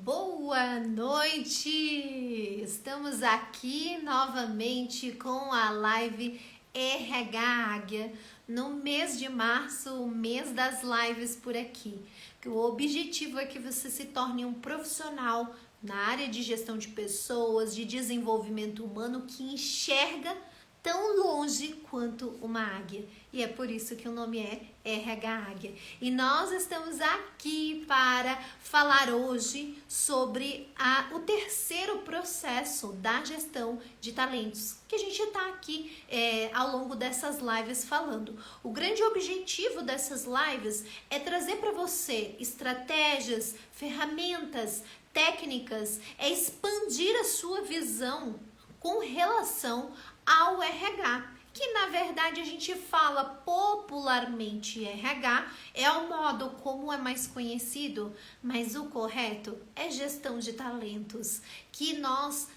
Boa noite! Estamos aqui novamente com a live RH Águia no mês de março, o mês das lives por aqui. O objetivo é que você se torne um profissional na área de gestão de pessoas, de desenvolvimento humano que enxerga tão longe quanto uma águia. E é por isso que o nome é RH Águia. E nós estamos aqui para falar hoje sobre o terceiro processo da gestão de talentos, que a gente está aqui ao longo dessas lives falando. O grande objetivo dessas lives é trazer para você estratégias, ferramentas, técnicas, é expandir a sua visão com relação ao RH, que na verdade a gente fala popularmente RH, é o modo como é mais conhecido, mas o correto é gestão de talentos, que nós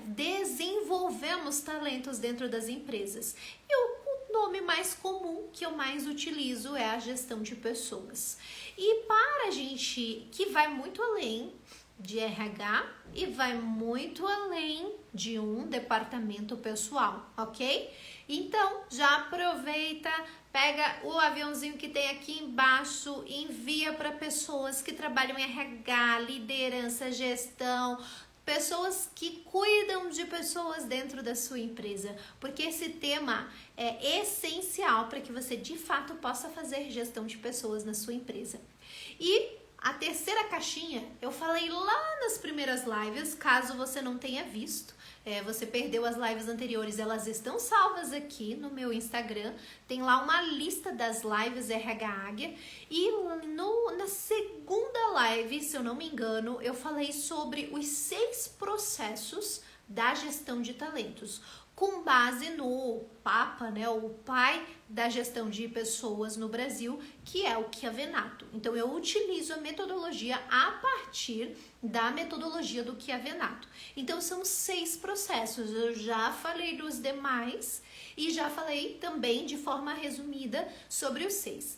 desenvolvemos talentos dentro das empresas. E o nome mais comum que eu mais utilizo é a gestão de pessoas. E para a gente que vai muito além de RH e vai muito além de um departamento pessoal, ok? Então, já aproveita, pega o aviãozinho que tem aqui embaixo e envia para pessoas que trabalham em RH, liderança, gestão, pessoas que cuidam de pessoas dentro da sua empresa, porque esse tema é essencial para que você de fato possa fazer gestão de pessoas na sua empresa. E a terceira caixinha, eu falei lá nas primeiras lives, caso você não tenha visto, você perdeu as lives anteriores, elas estão salvas aqui no meu Instagram, tem lá uma lista das lives RH Águia, e na segunda live, se eu não me engano, eu falei sobre os 6 processos da gestão de talentos, com base no Papa, o pai da gestão de pessoas no Brasil, que é o Chiavenato. Então, eu utilizo a metodologia a partir da metodologia do Chiavenato. Então, são 6 processos. Eu já falei dos demais e já falei também de forma resumida sobre os 6.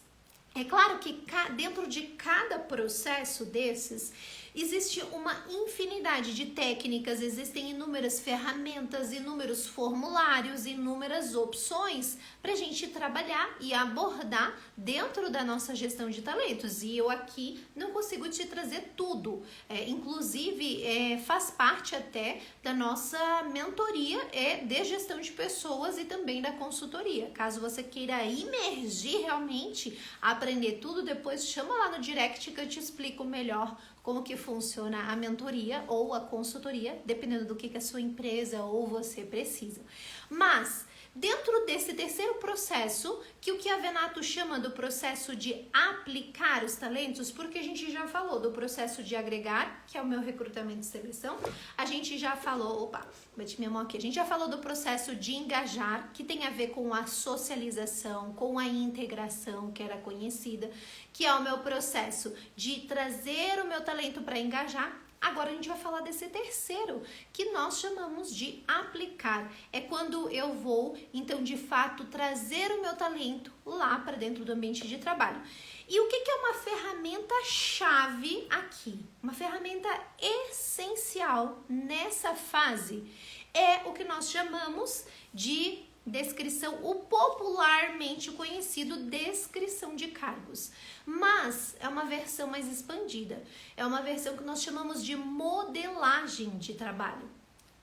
É claro que dentro de cada processo desses, existe uma infinidade de técnicas, existem inúmeras ferramentas, inúmeros formulários, inúmeras opções para a gente trabalhar e abordar dentro da nossa gestão de talentos. E eu aqui não consigo te trazer tudo, inclusive faz parte até da nossa mentoria de gestão de pessoas e também da consultoria. Caso você queira imergir realmente, aprender tudo, depois chama lá no direct que eu te explico melhor como que funciona a mentoria ou a consultoria, dependendo do que a sua empresa ou você precisa. Mas, dentro desse terceiro processo, que o Chiavenato chama do processo de aplicar os talentos, porque a gente já falou do processo de agregar, que é o meu recrutamento e seleção, a gente já falou, bati minha mão aqui, a gente já falou do processo de engajar, que tem a ver com a socialização, com a integração, que era conhecida, que é o meu processo de trazer o meu talento para engajar. Agora a gente vai falar desse terceiro, que nós chamamos de aplicar. É quando eu vou, então, de fato, trazer o meu talento lá para dentro do ambiente de trabalho. E o que é uma ferramenta-chave aqui? Uma ferramenta essencial nessa fase é o que nós chamamos de descrição, o popularmente conhecido descrição de cargos, mas é uma versão mais expandida, é uma versão que nós chamamos de modelagem de trabalho.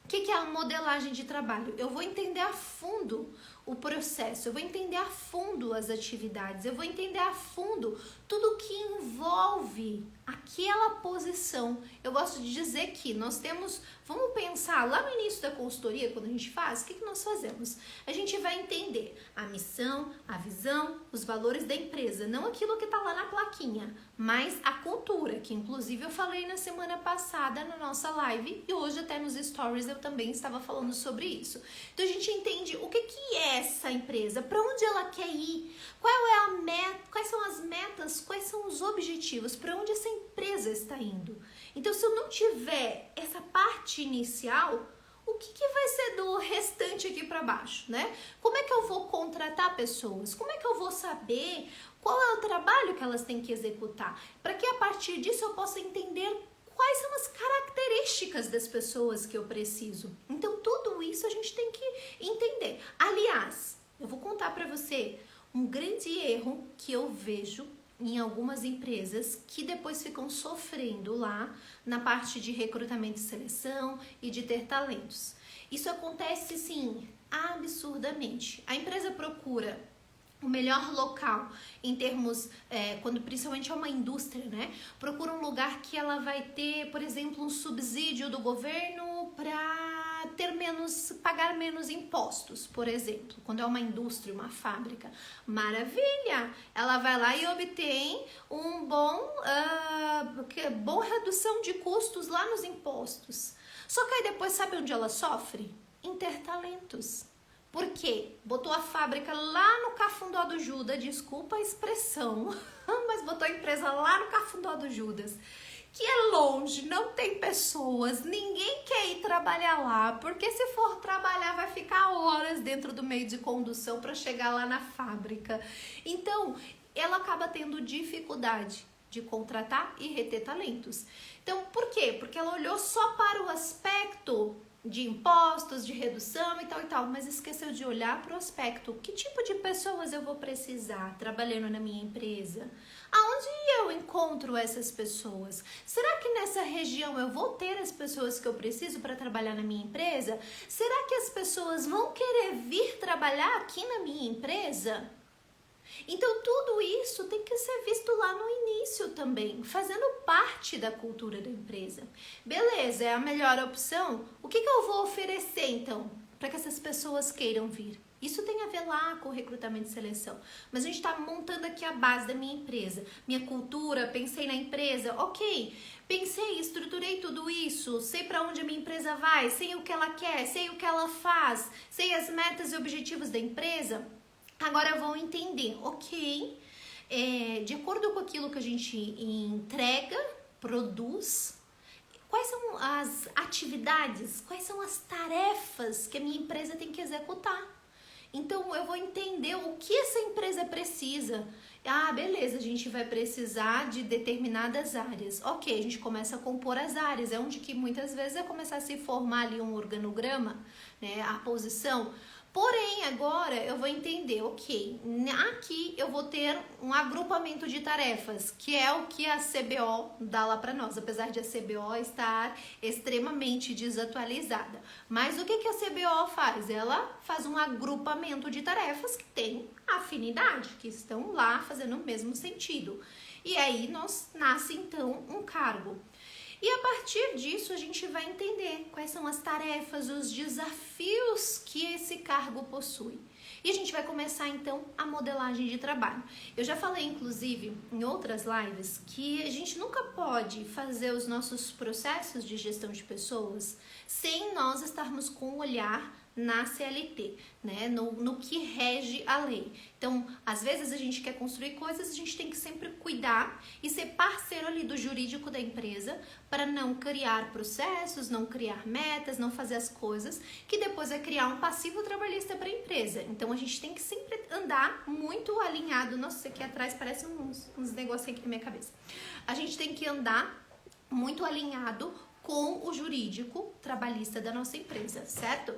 O que é a modelagem de trabalho? Eu vou entender a fundo o processo, eu vou entender a fundo as atividades, eu vou entender a fundo tudo que envolve aquela posição. Eu gosto de dizer que nós temos, vamos pensar lá no início da consultoria, quando a gente faz, o que nós fazemos? A gente vai entender a missão, a visão, os valores da empresa, não aquilo que está lá na plaquinha, mas a cultura, que inclusive eu falei na semana passada na nossa live e hoje até nos stories eu também estava falando sobre isso. Então a gente entende o que é essa empresa, para onde ela quer ir, qual é a meta, quais são as metas, quais são os objetivos, para onde essa empresa está indo. Então, se eu não tiver essa parte inicial, o que vai ser do restante aqui para baixo, né? Como é que eu vou contratar pessoas? Como é que eu vou saber qual é o trabalho que elas têm que executar? Para que a partir disso eu possa entender quais são as características das pessoas que eu preciso. Então, tudo isso a gente tem que entender. Aliás, eu vou contar para você um grande erro que eu vejo em algumas empresas que depois ficam sofrendo lá na parte de recrutamento e seleção e de ter talentos. Isso acontece, sim, absurdamente. A empresa procura o melhor local em termos, quando principalmente é uma indústria, né? Procura um lugar que ela vai ter, por exemplo, um subsídio do governo para pagar menos impostos, por exemplo. Quando é uma indústria, uma fábrica, maravilha! Ela vai lá e obtém um boa redução de custos lá nos impostos. Só que aí depois sabe onde ela sofre? Em ter talentos. Por quê? Botou a fábrica lá no Cafundó do Judas, desculpa a expressão, mas botou a empresa lá no Cafundó do Judas, que é longe, não tem pessoas, ninguém quer ir trabalhar lá, porque se for trabalhar vai ficar horas dentro do meio de condução para chegar lá na fábrica. Então, ela acaba tendo dificuldade de contratar e reter talentos. Então, por quê? Porque ela olhou só para o aspecto de impostos, de redução e tal, mas esqueceu de olhar para o aspecto, que tipo de pessoas eu vou precisar trabalhando na minha empresa? Aonde eu encontro essas pessoas? Será que nessa região eu vou ter as pessoas que eu preciso para trabalhar na minha empresa? Será que as pessoas vão querer vir trabalhar aqui na minha empresa? Então, tudo isso tem que ser visto lá no início também, fazendo parte da cultura da empresa. Beleza, é a melhor opção? O que eu vou oferecer, então, para que essas pessoas queiram vir? Isso tem a ver lá com o recrutamento e seleção. Mas a gente está montando aqui a base da minha empresa. Minha cultura, pensei na empresa, ok. Pensei, estruturei tudo isso, sei para onde a minha empresa vai, sei o que ela quer, sei o que ela faz, sei as metas e objetivos da empresa. Agora eu vou entender, ok, de acordo com aquilo que a gente entrega, produz, quais são as atividades, quais são as tarefas que a minha empresa tem que executar. Então eu vou entender o que essa empresa precisa. Ah, beleza, a gente vai precisar de determinadas áreas. Ok, a gente começa a compor as áreas, é onde que muitas vezes vai começar a se formar ali um organograma, né, a posição. Porém, agora eu vou entender, ok, aqui eu vou ter um agrupamento de tarefas, que é o que a CBO dá lá para nós, apesar de a CBO estar extremamente desatualizada. Mas o que a CBO faz? Ela faz um agrupamento de tarefas que tem afinidade, que estão lá fazendo o mesmo sentido. E aí nasce então um cargo. E a partir disso a gente vai entender quais são as tarefas, os desafios que esse cargo possui. E a gente vai começar então a modelagem de trabalho. Eu já falei inclusive em outras lives que a gente nunca pode fazer os nossos processos de gestão de pessoas sem nós estarmos com o olhar na CLT, né? No que rege a lei. Então, às vezes a gente quer construir coisas, a gente tem que sempre cuidar e ser parceiro ali do jurídico da empresa para não criar processos, não criar metas, não fazer as coisas que depois vai criar um passivo trabalhista para a empresa. Então, a gente tem que sempre andar muito alinhado. Nossa, isso aqui atrás parece uns negocinhos aqui na minha cabeça. A gente tem que andar muito alinhado com o jurídico trabalhista da nossa empresa, certo?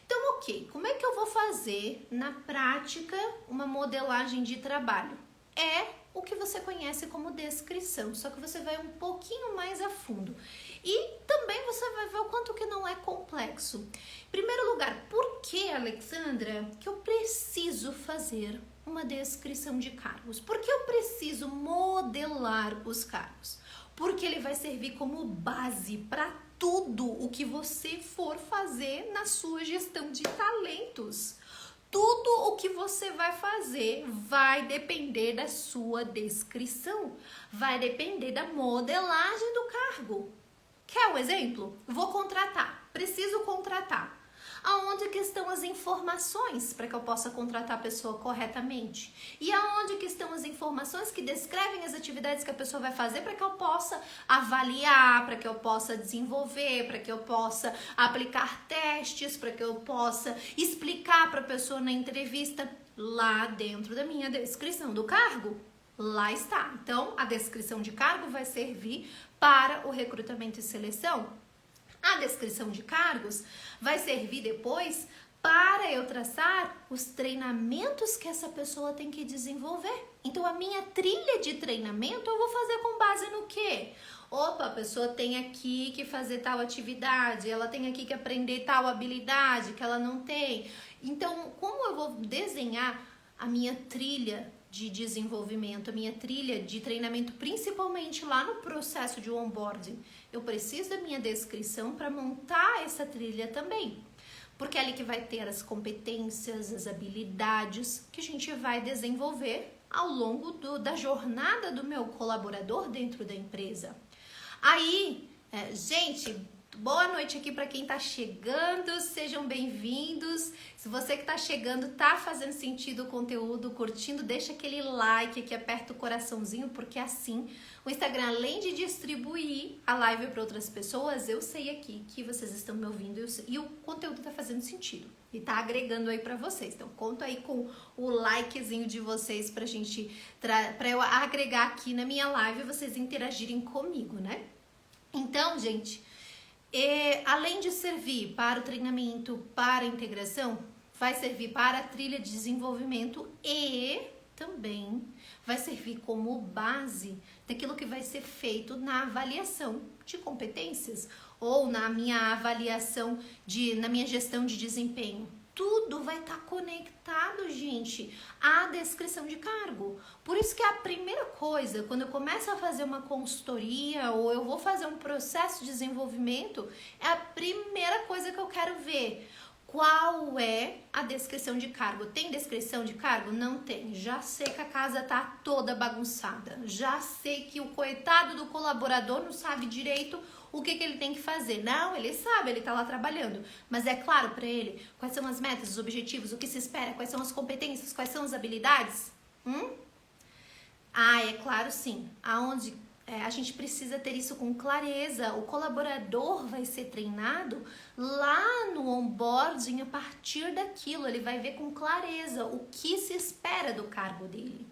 Então, ok, como é que eu vou fazer na prática uma modelagem de trabalho? É o que você conhece como descrição, só que você vai um pouquinho mais a fundo. E também você vai ver o quanto que não é complexo. Em primeiro lugar, por que, Alexandra, que eu preciso fazer uma descrição de cargos? Por que eu preciso modelar os cargos? Porque ele vai servir como base para tudo o que você for fazer na sua gestão de talentos. Tudo o que você vai fazer vai depender da sua descrição, vai depender da modelagem do cargo. Quer um exemplo? Vou contratar, preciso contratar. Aonde que estão as informações para que eu possa contratar a pessoa corretamente? E aonde que estão as informações que descrevem as atividades que a pessoa vai fazer para que eu possa avaliar, para que eu possa desenvolver, para que eu possa aplicar testes, para que eu possa explicar para a pessoa na entrevista lá dentro da minha descrição do cargo? Lá está. Então, a descrição de cargo vai servir para o recrutamento e seleção. A descrição de cargos vai servir depois para eu traçar os treinamentos que essa pessoa tem que desenvolver. Então, a minha trilha de treinamento eu vou fazer com base no quê? Opa, a pessoa tem aqui que fazer tal atividade, ela tem aqui que aprender tal habilidade que ela não tem. Então, como eu vou desenhar a minha trilha de desenvolvimento, a minha trilha de treinamento, principalmente lá no processo de onboarding, eu preciso da minha descrição para montar essa trilha também. Porque é ali que vai ter as competências, as habilidades que a gente vai desenvolver ao longo da jornada do meu colaborador dentro da empresa. Aí, gente, boa noite aqui para quem está chegando, sejam bem-vindos. Se você que está chegando tá fazendo sentido o conteúdo, curtindo, deixa aquele like aqui, aperta o coraçãozinho, porque assim o Instagram, além de distribuir a live para outras pessoas, eu sei aqui que vocês estão me ouvindo e o conteúdo está fazendo sentido e tá agregando aí para vocês. Então, conto aí com o likezinho de vocês pra gente, para eu agregar aqui na minha live e vocês interagirem comigo, né? Então, gente, além de servir para o treinamento, para a integração, vai servir para a trilha de desenvolvimento e também vai servir como base daquilo que vai ser feito na avaliação de competências ou na minha avaliação, na minha gestão de desempenho. Tudo vai estar conectado, gente, à descrição de cargo. Por isso que a primeira coisa, quando eu começo a fazer uma consultoria ou eu vou fazer um processo de desenvolvimento, é a primeira coisa que eu quero ver. Qual é a descrição de cargo? Tem descrição de cargo? Não tem. Já sei que a casa tá toda bagunçada. Já sei que o coitado do colaborador não sabe direito o que ele tem que fazer. Não, ele sabe, ele tá lá trabalhando. Mas é claro para ele quais são as metas, os objetivos, o que se espera, quais são as competências, quais são as habilidades? Ah, é claro sim. Aonde a gente precisa ter isso com clareza. O colaborador vai ser treinado lá no onboarding a partir daquilo. Ele vai ver com clareza o que se espera do cargo dele.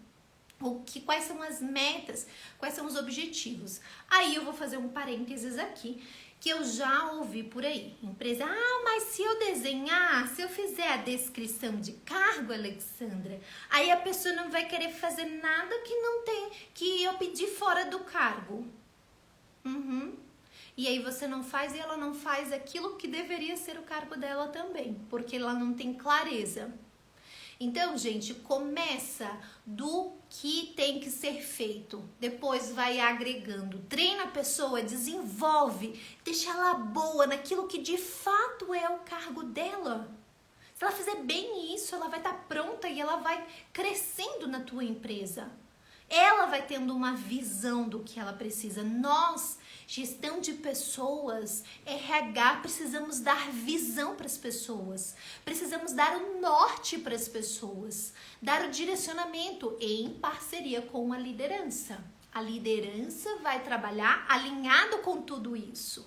Quais são as metas, quais são os objetivos. Aí eu vou fazer um parênteses aqui, que eu já ouvi por aí. Empresa, mas se eu desenhar, se eu fizer a descrição de cargo, Alexandra, aí a pessoa não vai querer fazer nada que não tem, que eu pedi fora do cargo. E aí você não faz e ela não faz aquilo que deveria ser o cargo dela também, porque ela não tem clareza. Então, gente, começa do que tem que ser feito, depois vai agregando, treina a pessoa, desenvolve, deixa ela boa naquilo que de fato é o cargo dela. Se ela fizer bem isso, ela vai estar pronta e ela vai crescendo na tua empresa. Ela vai tendo uma visão do que ela precisa. Nós, gestão de pessoas, RH, precisamos dar visão para as pessoas. Precisamos dar o norte para as pessoas. Dar o direcionamento em parceria com a liderança. A liderança vai trabalhar alinhado com tudo isso.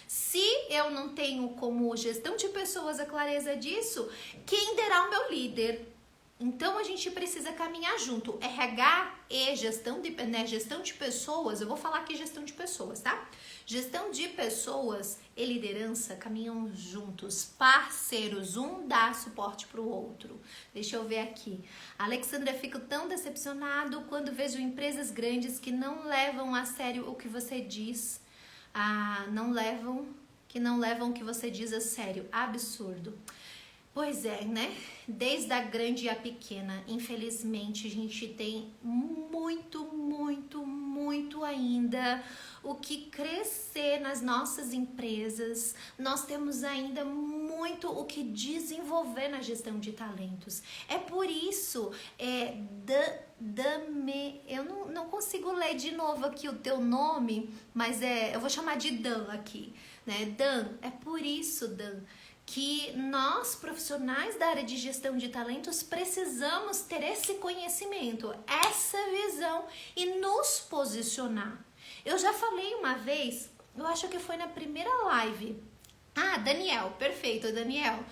Se eu não tenho como gestão de pessoas a clareza disso, quem derá o meu líder? Então, a gente precisa caminhar junto. RH e gestão de pessoas, eu vou falar aqui gestão de pessoas, tá? Gestão de pessoas e liderança caminham juntos, parceiros, um dá suporte pro outro. Deixa eu ver aqui. Alexandra, fico tão decepcionado quando vejo empresas grandes que não levam a sério o que você diz. Não levam o que você diz a sério. Absurdo. Pois é, né? Desde a grande e a pequena, infelizmente, a gente tem muito ainda o que crescer nas nossas empresas. Nós temos ainda muito o que desenvolver na gestão de talentos. É por isso, eu não consigo ler de novo aqui o teu nome, mas eu vou chamar de Dan aqui, né? Dan, é por isso, Dan, que nós, profissionais da área de gestão de talentos, precisamos ter esse conhecimento, essa visão e nos posicionar. Eu já falei uma vez, eu acho que foi na primeira live. Daniel, perfeito, Daniel.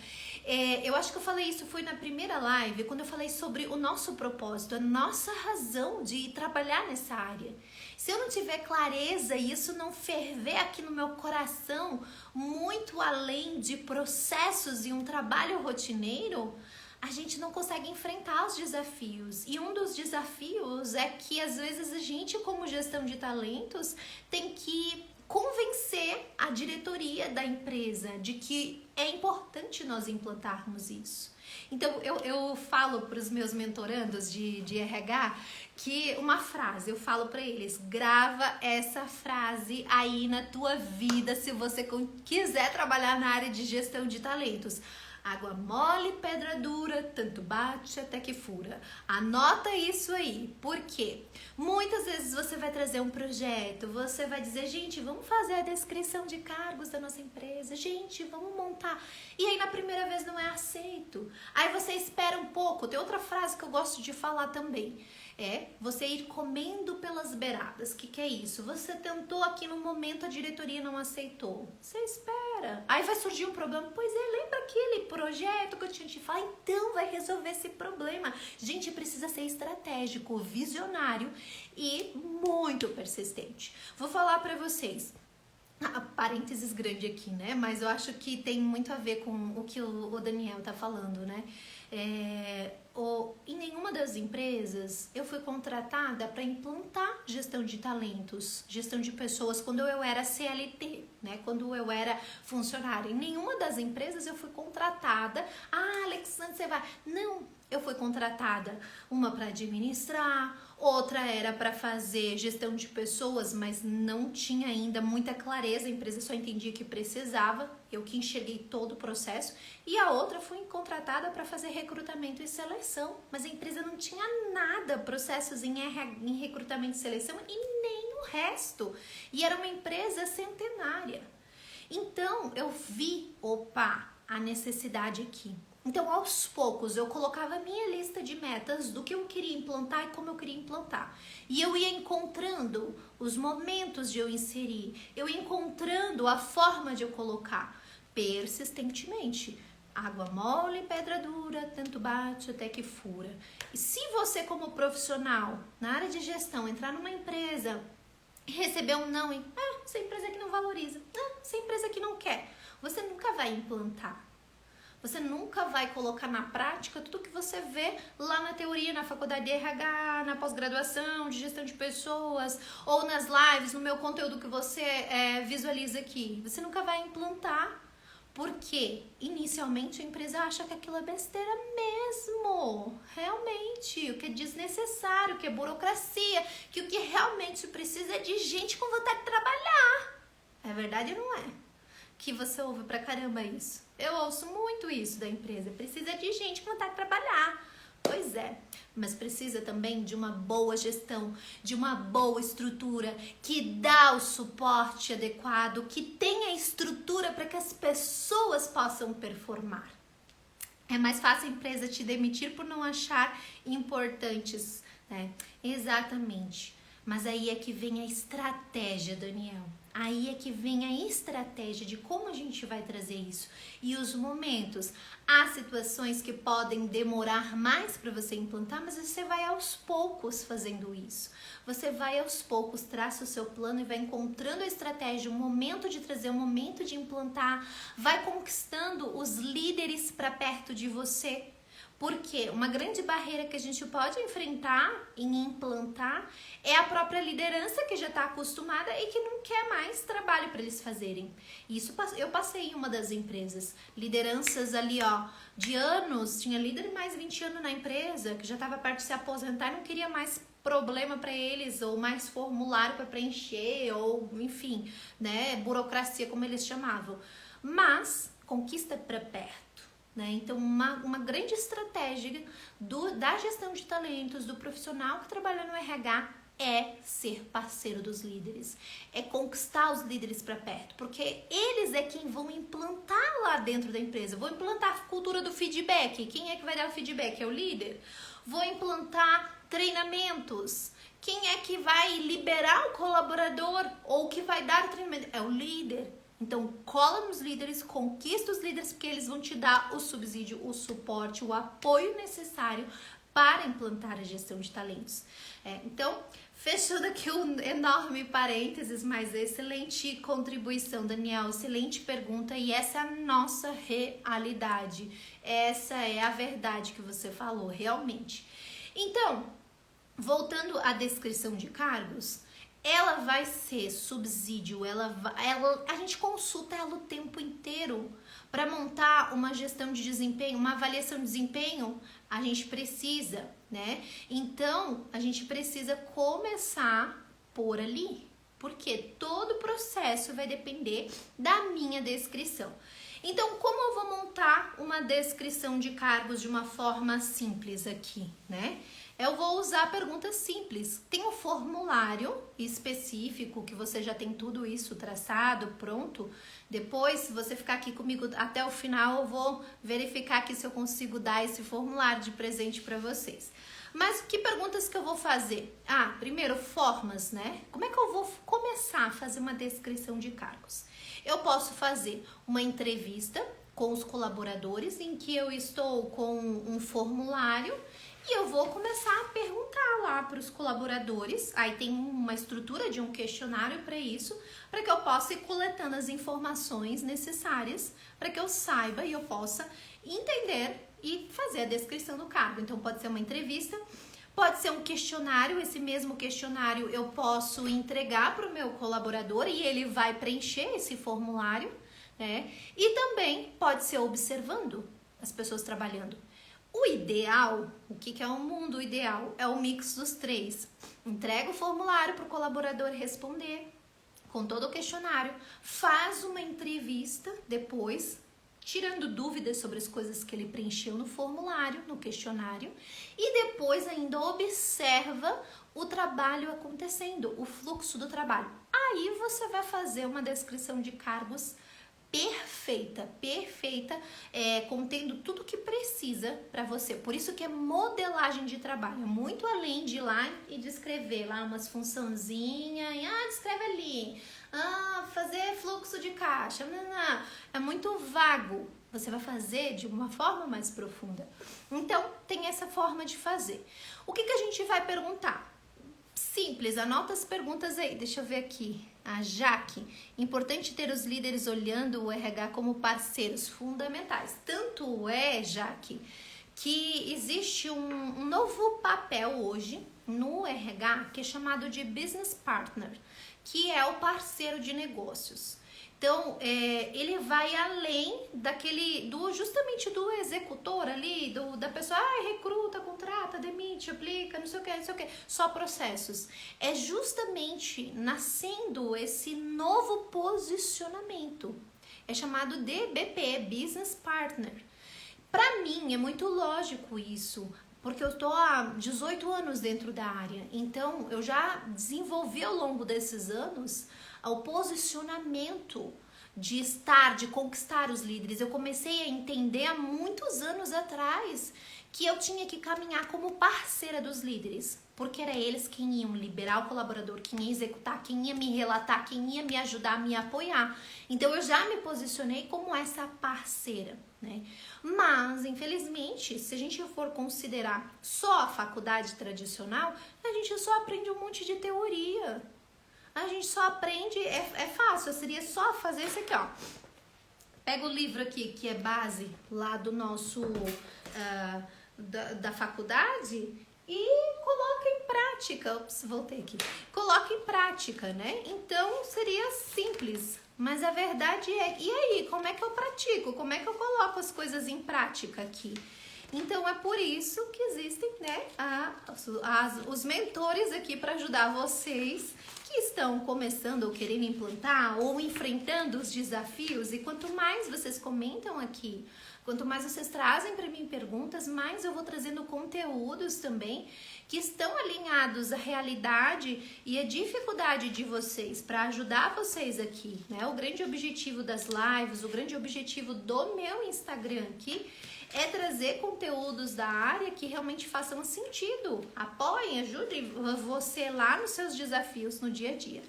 Eu acho que eu falei isso, foi na primeira live, quando eu falei sobre o nosso propósito, a nossa razão de trabalhar nessa área. Se eu não tiver clareza e isso não ferver aqui no meu coração, muito além de processos e um trabalho rotineiro, a gente não consegue enfrentar os desafios. E um dos desafios é que às vezes a gente, como gestão de talentos, tem que convencer a diretoria da empresa de que é importante nós implantarmos isso. Então, eu falo para os meus mentorandos de RH que uma frase, eu falo para eles, grava essa frase aí na tua vida se você quiser trabalhar na área de gestão de talentos. Água mole, pedra dura, tanto bate até que fura. Anota isso aí, porque muitas vezes você vai trazer um projeto, você vai dizer, gente, vamos fazer a descrição de cargos da nossa empresa, gente, vamos montar. E aí na primeira vez não é aceito. Aí você espera um pouco. Tem outra frase que eu gosto de falar também. É você ir comendo pelas beiradas. O que é isso? Você tentou aqui no momento, a diretoria não aceitou. Você espera. Aí vai surgir um problema. Pois é, lembra aquele projeto que eu tinha te falado? Então vai resolver esse problema. Gente, precisa ser estratégico, visionário e muito persistente. Vou falar para vocês. Parênteses grande aqui, né? Mas eu acho que tem muito a ver com o que o Daniel tá falando, né? Em nenhuma das empresas eu fui contratada para implantar gestão de talentos, gestão de pessoas quando eu era CLT, né? Quando eu era funcionária. Em nenhuma das empresas eu fui contratada. Alexandre, você vai. Não, eu fui contratada uma para administrar, outra era para fazer gestão de pessoas, mas não tinha ainda muita clareza, a empresa só entendia que precisava, eu que enxerguei todo o processo, e a outra fui contratada para fazer recrutamento e seleção, mas a empresa não tinha nada, processos em recrutamento e seleção e nem o resto, e era uma empresa centenária. Então eu vi, a necessidade aqui. Então, aos poucos, eu colocava a minha lista de metas do que eu queria implantar e como eu queria implantar. E eu ia encontrando os momentos de eu inserir, eu ia encontrando a forma de eu colocar persistentemente. Água mole, pedra dura, tanto bate até que fura. E se você, como profissional, na área de gestão, entrar numa empresa e receber um não, essa empresa aqui não valoriza, essa empresa aqui não quer, você nunca vai implantar. Você nunca vai colocar na prática tudo que você vê lá na teoria, na faculdade de RH, na pós-graduação, de gestão de pessoas, ou nas lives, no meu conteúdo que você visualiza aqui. Você nunca vai implantar, porque inicialmente a empresa acha que aquilo é besteira mesmo. Realmente, o que é desnecessário, o que é burocracia, que o que realmente precisa é de gente com vontade de trabalhar. É verdade ou não é? Que você ouve pra caramba isso. Eu ouço muito isso da empresa. Precisa de gente com vontade de trabalhar. Pois é, mas precisa também de uma boa gestão, de uma boa estrutura, que dá o suporte adequado, que tenha estrutura para que as pessoas possam performar. É mais fácil a empresa te demitir por não achar importantes, né? Exatamente. Mas aí é que vem a estratégia, Daniel. Aí é que vem a estratégia de como a gente vai trazer isso. E os momentos, há situações que podem demorar mais para você implantar, mas você vai aos poucos fazendo isso. Você vai aos poucos, traça o seu plano e vai encontrando a estratégia, o momento de trazer, o momento de implantar, vai conquistando os líderes para perto de você. Porque uma grande barreira que a gente pode enfrentar em implantar é a própria liderança que já está acostumada e que não quer mais trabalho para eles fazerem. Isso eu passei em uma das empresas. Lideranças ali, de anos, tinha líder de mais de 20 anos na empresa, que já estava perto de se aposentar e não queria mais problema para eles, ou mais formulário para preencher, ou enfim, né, burocracia como eles chamavam. Mas conquista para perto. Então, uma grande estratégia da gestão de talentos, do profissional que trabalha no RH, é ser parceiro dos líderes, é conquistar os líderes para perto, porque eles é quem vão implantar lá dentro da empresa. Vou implantar a cultura do feedback. Quem é que vai dar o feedback? É o líder. Vou implantar treinamentos. Quem é que vai liberar o colaborador ou que vai dar o treinamento? É o líder. Então, cola nos líderes, conquista os líderes, porque eles vão te dar o subsídio, o suporte, o apoio necessário para implantar a gestão de talentos. Então, fechando aqui um enorme parênteses, mas excelente contribuição, Daniel, excelente pergunta, e essa é a nossa realidade, essa é a verdade que você falou, realmente. Então, voltando à descrição de cargos, ela vai ser subsídio, a gente consulta ela o tempo inteiro. Para montar uma gestão de desempenho, uma avaliação de desempenho, a gente precisa, né? Então, a gente precisa começar por ali, porque todo o processo vai depender da minha descrição. Então, como eu vou montar uma descrição de cargos de uma forma simples aqui, né? Eu vou usar perguntas simples. Tem um formulário específico que você já tem tudo isso traçado, pronto. Depois, se você ficar aqui comigo até o final, eu vou verificar aqui se eu consigo dar esse formulário de presente para vocês. Mas que perguntas que eu vou fazer? Primeiro, formas, né? Como é que eu vou começar a fazer uma descrição de cargos? Eu posso fazer uma entrevista com os colaboradores em que eu estou com um formulário e eu vou começar a perguntar lá para os colaboradores. Aí tem uma estrutura de um questionário para isso, para que eu possa ir coletando as informações necessárias para que eu saiba e eu possa entender e fazer a descrição do cargo. Então pode ser uma entrevista, pode ser um questionário. Esse mesmo questionário eu posso entregar para o meu colaborador e ele vai preencher esse formulário, né? E também pode ser observando as pessoas trabalhando. O ideal, o que é um mundo ideal? É o mix dos três. Entrega o formulário para o colaborador responder com todo o questionário, faz uma entrevista depois, tirando dúvidas sobre as coisas que ele preencheu no formulário, no questionário, e depois ainda observa o trabalho acontecendo, o fluxo do trabalho. Aí você vai fazer uma descrição de cargos perfeita, contendo tudo que precisa para você. Por isso que é modelagem de trabalho, muito além de ir lá e descrever lá umas funçãozinhas, descreve ali, fazer fluxo de caixa, não. É muito vago. Você vai fazer de uma forma mais profunda. Então, tem essa forma de fazer. O que a gente vai perguntar? Simples, anota as perguntas aí, deixa eu ver aqui. A Jaque, importante ter os líderes olhando o RH como parceiros fundamentais. Tanto é, Jaque, que existe um novo papel hoje no RH que é chamado de Business Partner, que é o parceiro de negócios. Então, ele vai além justamente do executor ali, da pessoa, recruta, contrata, demite, aplica, não sei o que, só processos. É justamente nascendo esse novo posicionamento. É chamado de BP, Business Partner. Para mim, é muito lógico isso, porque eu estou há 18 anos dentro da área. Então, eu já desenvolvi ao longo desses anos o posicionamento de conquistar os líderes. Eu comecei a entender há muitos anos atrás que eu tinha que caminhar como parceira dos líderes, porque era eles quem iam liberar o colaborador, quem ia executar, quem ia me relatar, quem ia me ajudar, me apoiar. Então eu já me posicionei como essa parceira, né? Mas, infelizmente, se a gente for considerar só a faculdade tradicional, a gente só aprende um monte de teoria. A gente só aprende, é fácil, seria só fazer isso aqui, ó. Pega o livro aqui, que é base lá do nosso, da faculdade, e coloca em prática. Ops, voltei aqui. Coloca em prática, né? Então, seria simples. Mas a verdade é, e aí, como é que eu pratico? Como é que eu coloco as coisas em prática aqui? Então, é por isso que existem, né, os mentores aqui para ajudar vocês que estão começando ou querendo implantar ou enfrentando os desafios. E quanto mais vocês comentam aqui, quanto mais vocês trazem para mim perguntas, mais eu vou trazendo conteúdos também que estão alinhados à realidade e à dificuldade de vocês, para ajudar vocês aqui, né? O grande objetivo das lives, o grande objetivo do meu Instagram aqui é trazer conteúdos da área que realmente façam sentido. Apoiem, ajudem você lá nos seus desafios no dia a dia.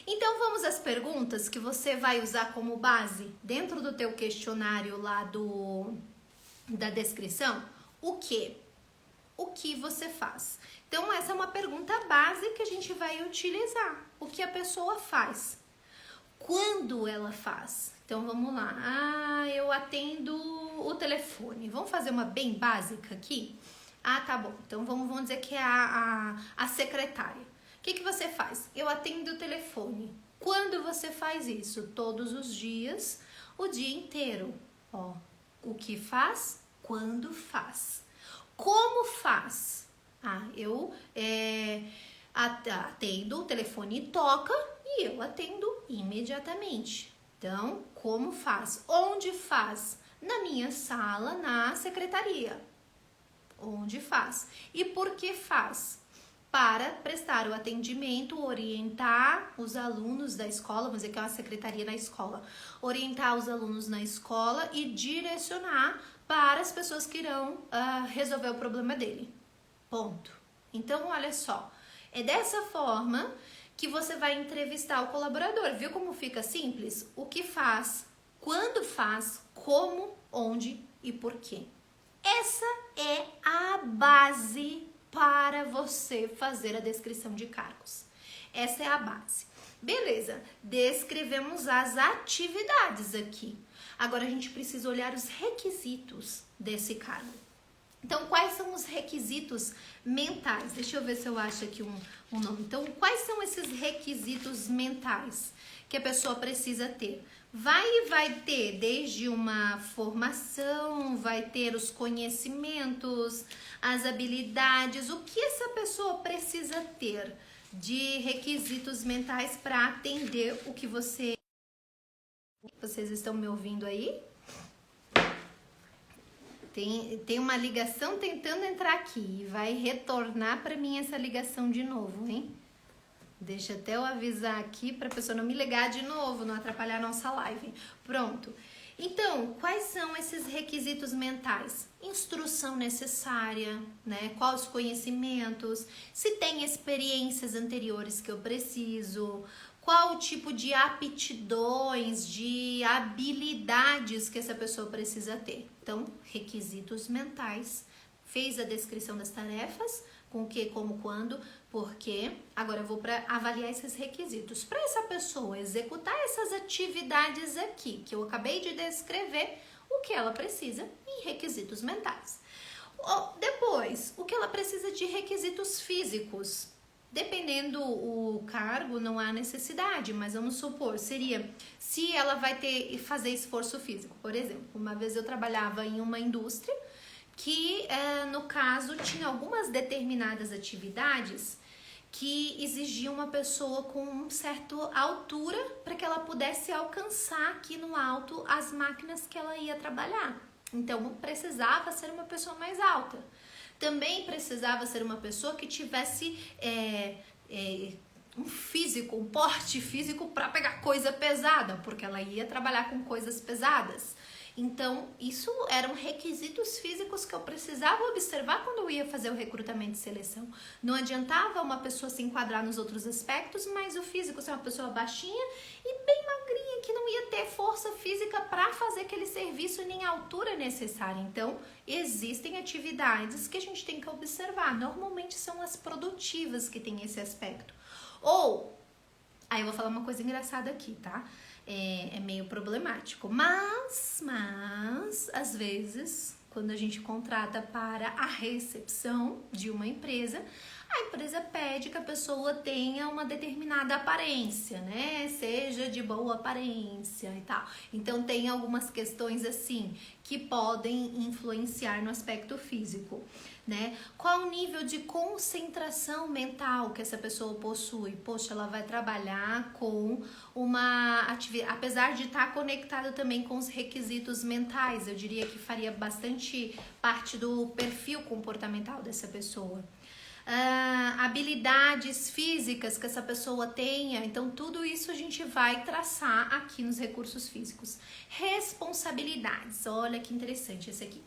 Então vamos às perguntas que você vai usar como base dentro do teu questionário lá da descrição. O que? O que você faz? Então essa é uma pergunta base que a gente vai utilizar. O que a pessoa faz? Quando ela faz? Então vamos lá. Eu atendo o telefone. Vamos fazer uma bem básica aqui? Tá bom. Então vamos dizer que é a secretária. O que você faz? Eu atendo o telefone. Quando você faz isso? Todos os dias, o dia inteiro. O que faz? Quando faz. Como faz? Eu atendo, o telefone toca e eu atendo imediatamente. Então, como faz? Onde faz? Na minha sala, na secretaria. Onde faz? E por que faz? Para prestar o atendimento, orientar os alunos da escola, vamos dizer que é uma secretaria na escola, orientar os alunos na escola e direcionar para as pessoas que irão resolver o problema dele. Ponto. Então, olha só, é dessa forma que você vai entrevistar o colaborador. Viu como fica simples? O que faz, quando faz, como, onde e por quê. Essa é a base para você fazer a descrição de cargos. Essa é a base. Beleza, descrevemos as atividades aqui. Agora a gente precisa olhar os requisitos desse cargo. Então, quais são os requisitos mentais? Deixa eu ver se eu acho aqui um nome. Então, quais são esses requisitos mentais que a pessoa precisa ter? Vai ter desde uma formação, vai ter os conhecimentos, as habilidades. O que essa pessoa precisa ter de requisitos mentais para atender o que você... Vocês estão me ouvindo aí? Tem uma ligação tentando entrar aqui. Vai retornar para mim essa ligação de novo, hein? Deixa até eu avisar aqui para a pessoa não me ligar de novo, não atrapalhar a nossa live. Pronto. Então, quais são esses requisitos mentais? Instrução necessária, né? Quais os conhecimentos? Se tem experiências anteriores que eu preciso? Qual o tipo de aptidões, de habilidades que essa pessoa precisa ter? Então, requisitos mentais. Fez a descrição das tarefas, com o que, como, quando, por quê. Agora eu vou para avaliar esses requisitos. Para essa pessoa executar essas atividades aqui, que eu acabei de descrever, o que ela precisa em requisitos mentais. Depois, o que ela precisa de requisitos físicos. Dependendo o cargo, não há necessidade, mas vamos supor, seria se ela vai fazer esforço físico. Por exemplo, uma vez eu trabalhava em uma indústria que, no caso, tinha algumas determinadas atividades que exigiam uma pessoa com uma certa altura para que ela pudesse alcançar aqui no alto as máquinas que ela ia trabalhar. Então, precisava ser uma pessoa mais alta. Também precisava ser uma pessoa que tivesse um porte físico para pegar coisa pesada, porque ela ia trabalhar com coisas pesadas. Então, isso eram requisitos físicos que eu precisava observar quando eu ia fazer o recrutamento e seleção. Não adiantava uma pessoa se enquadrar nos outros aspectos, mas o físico ser uma pessoa baixinha e bem magrinha, que não ia ter força física para fazer aquele serviço nem a altura necessária. Então, existem atividades que a gente tem que observar. Normalmente são as produtivas que têm esse aspecto. Aí eu vou falar uma coisa engraçada aqui, tá? É meio problemático, mas às vezes, quando a gente contrata para a recepção de uma empresa, a empresa pede que a pessoa tenha uma determinada aparência, né? Seja de boa aparência e tal. Então, tem algumas questões assim que podem influenciar no aspecto físico, né? Qual o nível de concentração mental que essa pessoa possui? Poxa, ela vai trabalhar com uma atividade, apesar de estar conectada também com os requisitos mentais, eu diria que faria bastante parte do perfil comportamental dessa pessoa. Habilidades físicas que essa pessoa tenha, então tudo isso a gente vai traçar aqui nos recursos físicos. Responsabilidades, olha que interessante esse aqui.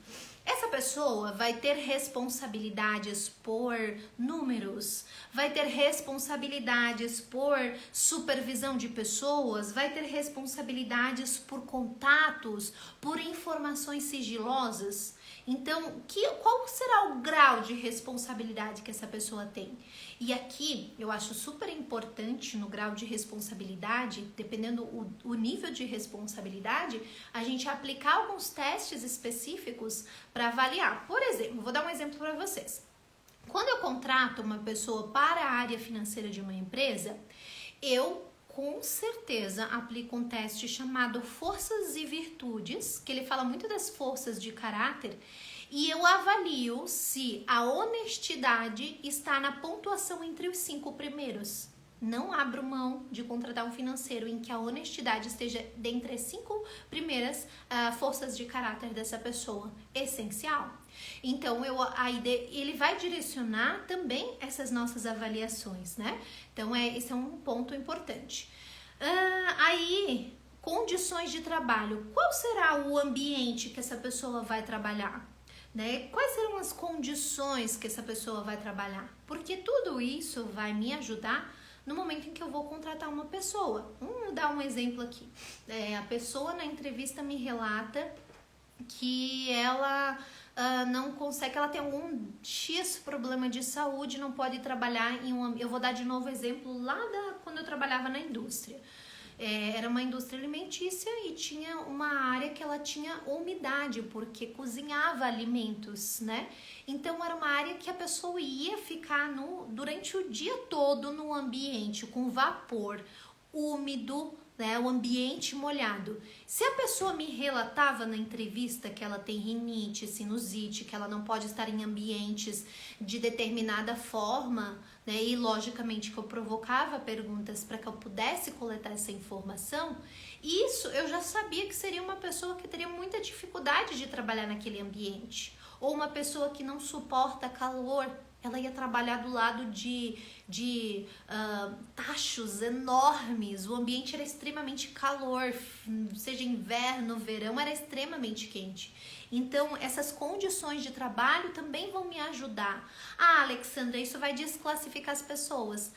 Essa pessoa vai ter responsabilidades por números, vai ter responsabilidades por supervisão de pessoas, vai ter responsabilidades por contatos, por informações sigilosas. Então, qual será o grau de responsabilidade que essa pessoa tem? E aqui, eu acho super importante no grau de responsabilidade, dependendo o nível de responsabilidade, a gente aplicar alguns testes específicos para avaliar. Por exemplo, vou dar um exemplo para vocês. Quando eu contrato uma pessoa para a área financeira de uma empresa, eu com certeza aplico um teste chamado Forças e Virtudes, que ele fala muito das forças de caráter, e eu avalio se a honestidade está na pontuação entre os 5 primeiros. Não abro mão de contratar um financeiro em que a honestidade esteja dentre as 5 primeiras forças de caráter dessa pessoa. Essencial. Então, ele vai direcionar também essas nossas avaliações, né? Então, esse é um ponto importante. Condições de trabalho. Qual será o ambiente que essa pessoa vai trabalhar? Né? Quais serão as condições que essa pessoa vai trabalhar? Porque tudo isso vai me ajudar no momento em que eu vou contratar uma pessoa. Vamos dar um exemplo aqui. A pessoa na entrevista me relata que ela não consegue, ela tem algum X problema de saúde, não pode trabalhar em um... Eu vou dar de novo exemplo lá quando eu trabalhava na indústria. Era uma indústria alimentícia e tinha uma área que ela tinha umidade, porque cozinhava alimentos, né? Então era uma área que a pessoa ia ficar durante o dia todo no ambiente com vapor úmido, né, o ambiente molhado. Se a pessoa me relatava na entrevista que ela tem rinite, sinusite, que ela não pode estar em ambientes de determinada forma, né, e logicamente que eu provocava perguntas para que eu pudesse coletar essa informação, isso eu já sabia que seria uma pessoa que teria muita dificuldade de trabalhar naquele ambiente. Ou uma pessoa que não suporta calor, ela ia trabalhar do lado de tachos enormes, o ambiente era extremamente calor, seja inverno, verão, era extremamente quente. Então, essas condições de trabalho também vão me ajudar. Alexandra, isso vai desclassificar as pessoas.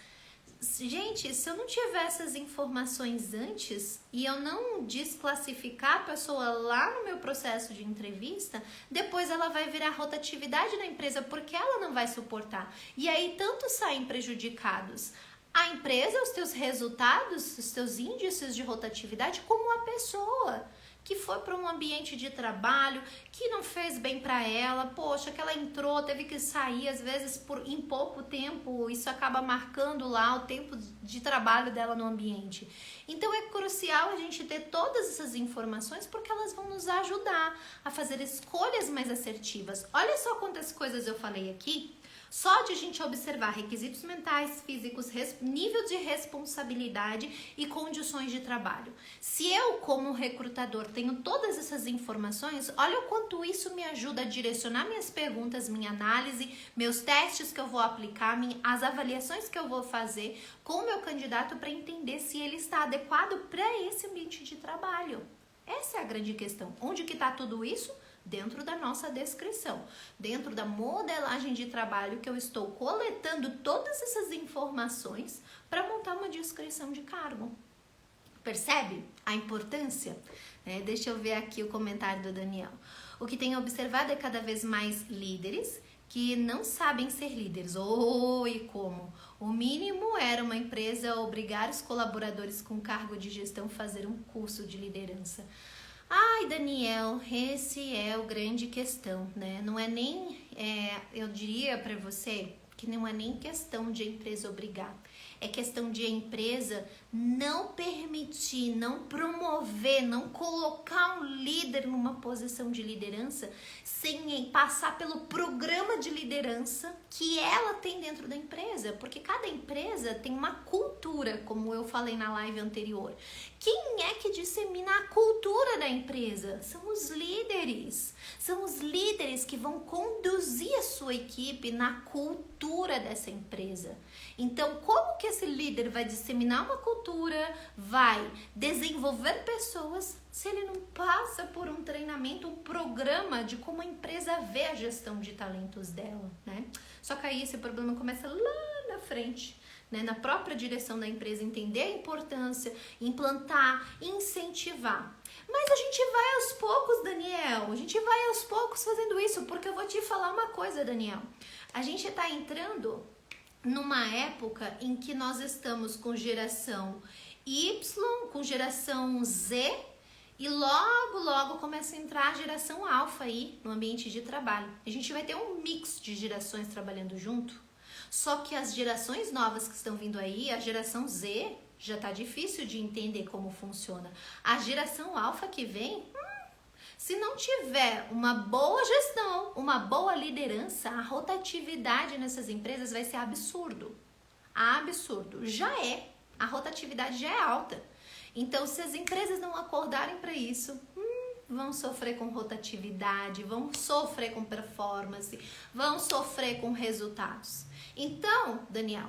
Gente, se eu não tiver essas informações antes e eu não desclassificar a pessoa lá no meu processo de entrevista, depois ela vai virar rotatividade na empresa porque ela não vai suportar. E aí tanto saem prejudicados a empresa, os teus resultados, os teus índices de rotatividade, como a pessoa que foi para um ambiente de trabalho que não fez bem para ela, poxa, que ela entrou, teve que sair, às vezes em pouco tempo, isso acaba marcando lá o tempo de trabalho dela no ambiente. Então é crucial a gente ter todas essas informações porque elas vão nos ajudar a fazer escolhas mais assertivas. Olha só quantas coisas eu falei aqui. Só de a gente observar requisitos mentais, físicos, nível de responsabilidade e condições de trabalho. Se eu, como recrutador, tenho todas essas informações, olha o quanto isso me ajuda a direcionar minhas perguntas, minha análise, meus testes que eu vou aplicar, as avaliações que eu vou fazer com o meu candidato para entender se ele está adequado para esse ambiente de trabalho. Essa é a grande questão. Onde que está tudo isso? Dentro da nossa descrição, dentro da modelagem de trabalho que eu estou coletando todas essas informações para montar uma descrição de cargo. Percebe a importância? Deixa eu ver aqui o comentário do Daniel. O que tenho observado é cada vez mais líderes que não sabem ser líderes. E como? O mínimo era uma empresa obrigar os colaboradores com cargo de gestão a fazer um curso de liderança. Ai, Daniel, esse é o grande questão, né? Não é nem, eu diria para você que não é nem questão de a empresa obrigar. É questão de a empresa não permitir, não promover, não colocar um líder numa posição de liderança sem passar pelo programa de liderança que ela tem dentro da empresa. Porque cada empresa tem uma cultura, como eu falei na live anterior. Quem é que dissemina a cultura da empresa? São os líderes. São os líderes que vão conduzir a sua equipe na cultura dessa empresa. Então, como que esse líder vai disseminar uma cultura, vai desenvolver pessoas, se ele não passa por um treinamento, um programa de como a empresa vê a gestão de talentos dela, né? Só que aí esse problema começa lá na frente, né? Na própria direção da empresa, entender a importância, implantar, incentivar. Mas a gente vai aos poucos, Daniel, a gente vai aos poucos fazendo isso, porque eu vou te falar uma coisa, Daniel. A gente está entrando numa época em que nós estamos com geração Y, com geração Z e logo começa a entrar a geração alfa aí no ambiente de trabalho. A gente vai ter um mix de gerações trabalhando junto, só que as gerações novas que estão vindo aí, a geração Z, já tá difícil de entender como funciona. A geração alfa que vem, se não tiver uma boa gestão, uma boa liderança, a rotatividade nessas empresas vai ser absurdo. Absurdo. Já é. A rotatividade já é alta. Então, se as empresas não acordarem para isso, vão sofrer com rotatividade, vão sofrer com performance, vão sofrer com resultados. Então, Daniel,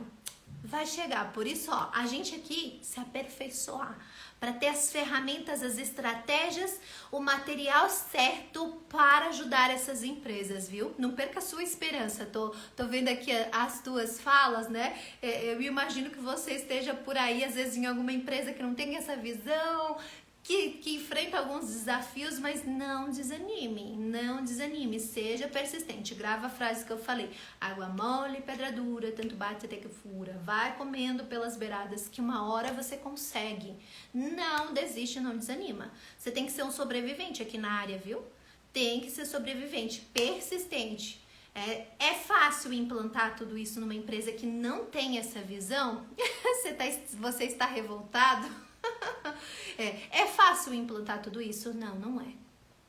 vai chegar. Por isso, ó, a gente aqui se aperfeiçoar para ter as ferramentas, as estratégias, o material certo para ajudar essas empresas, viu? Não perca a sua esperança. Tô vendo aqui as tuas falas, né? Eu imagino que você esteja por aí, às vezes, em alguma empresa que não tem essa visão, que enfrenta alguns desafios, mas não desanime, seja persistente. Grava a frase que eu falei: água mole, pedra dura, tanto bate até que fura. Vai comendo pelas beiradas que uma hora você consegue. Não desiste, não desanima. Você tem que ser um sobrevivente aqui na área, viu? Tem que ser sobrevivente, persistente. É fácil implantar tudo isso numa empresa que não tem essa visão? Você está revoltado? É fácil implantar tudo isso? Não, não é.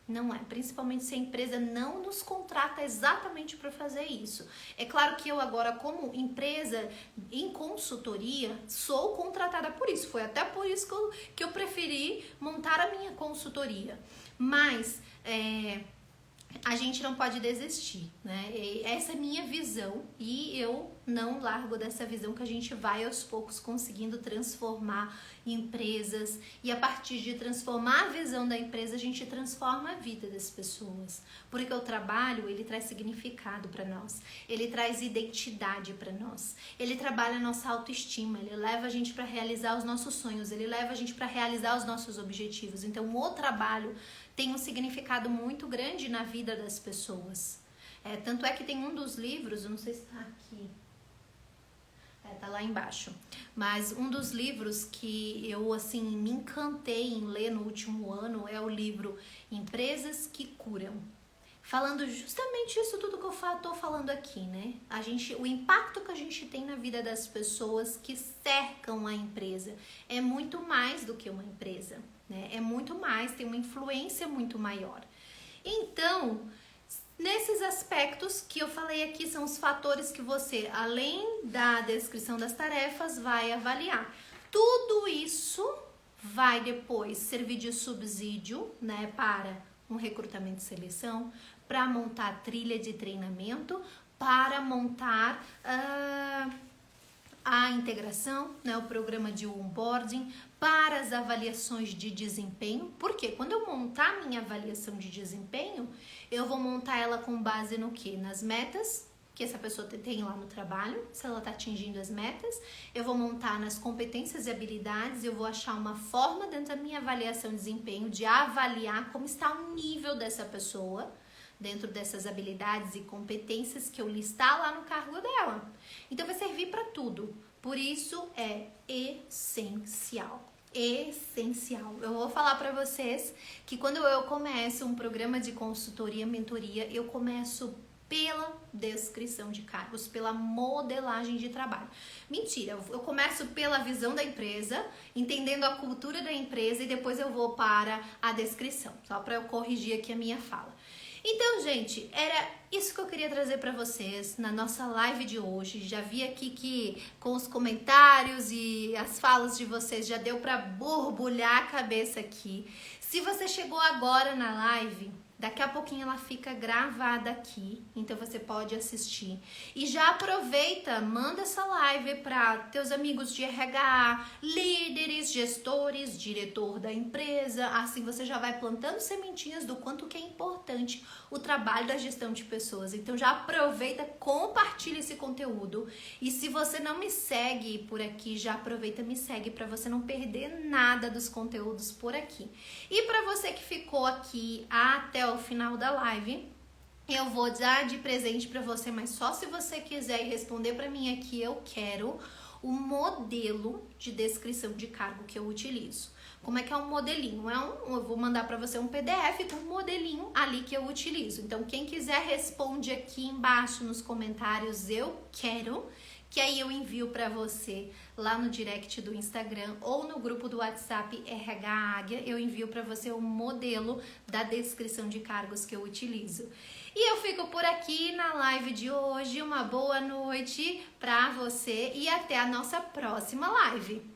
Não é, principalmente se a empresa não nos contrata exatamente para fazer isso. É claro que eu agora, como empresa em consultoria, sou contratada por isso. Foi até por isso que eu preferi montar a minha consultoria. Mas a gente não pode desistir, né? Essa é a minha visão e eu não largo dessa visão, que a gente vai aos poucos conseguindo transformar empresas, e a partir de transformar a visão da empresa, a gente transforma a vida das pessoas, porque o trabalho, ele traz significado para nós, ele traz identidade para nós, ele trabalha a nossa autoestima, ele leva a gente para realizar os nossos sonhos, ele leva a gente para realizar os nossos objetivos. Então o trabalho tem um significado muito grande na vida das pessoas. Tanto é que tem um dos livros, eu não sei se está aqui, tá lá embaixo, mas um dos livros que eu assim me encantei em ler no último ano é o livro Empresas que Curam, falando justamente isso tudo que eu tô falando aqui, né? O impacto que a gente tem na vida das pessoas que cercam a empresa é muito mais do que uma empresa, né? É muito mais, tem uma influência muito maior. Então, nesses aspectos que eu falei aqui, são os fatores que você, além da descrição das tarefas, vai avaliar. Tudo isso vai depois servir de subsídio, né, para um recrutamento e seleção, para montar trilha de treinamento, para montar a integração, né, o programa de onboarding, para as avaliações de desempenho. Porque quando eu montar minha avaliação de desempenho, eu vou montar ela com base no quê? Nas metas que essa pessoa tem lá no trabalho, se ela está atingindo as metas. Eu vou montar nas competências e habilidades, eu vou achar uma forma dentro da minha avaliação de desempenho de avaliar como está o nível dessa pessoa dentro dessas habilidades e competências que eu listar lá no cargo dela. Então vai servir para tudo. Por isso é essencial. Essencial. Eu vou falar para vocês que quando eu começo um programa de consultoria, mentoria, eu começo pela descrição de cargos, pela modelagem de trabalho. Mentira, eu começo pela visão da empresa, entendendo a cultura da empresa, e depois eu vou para a descrição, só para eu corrigir aqui a minha fala. Então, gente, era isso que eu queria trazer para vocês na nossa live de hoje. Já vi aqui que com os comentários e as falas de vocês já deu para borbulhar a cabeça aqui. Se você chegou agora na live, Daqui a pouquinho ela fica gravada aqui, então você pode assistir. E já aproveita, manda essa live para teus amigos de RH, líderes, gestores, diretor da empresa. Assim você já vai plantando sementinhas do quanto que é importante o trabalho da gestão de pessoas. Então já aproveita, compartilha esse conteúdo. E se você não me segue por aqui, já aproveita, me segue para você não perder nada dos conteúdos por aqui. E para você que ficou aqui até o final da live, eu vou dar de presente para você, mas só se você quiser responder para mim aqui, eu quero o modelo de descrição de cargo que eu utilizo. Como é que é um modelinho? Eu vou mandar para você um PDF com um modelinho ali que eu utilizo. Então, quem quiser responde aqui embaixo nos comentários, eu quero, que aí eu envio para você lá no direct do Instagram ou no grupo do WhatsApp RH Águia, eu envio para você o modelo da descrição de cargos que eu utilizo. E eu fico por aqui na live de hoje. Uma boa noite para você e até a nossa próxima live.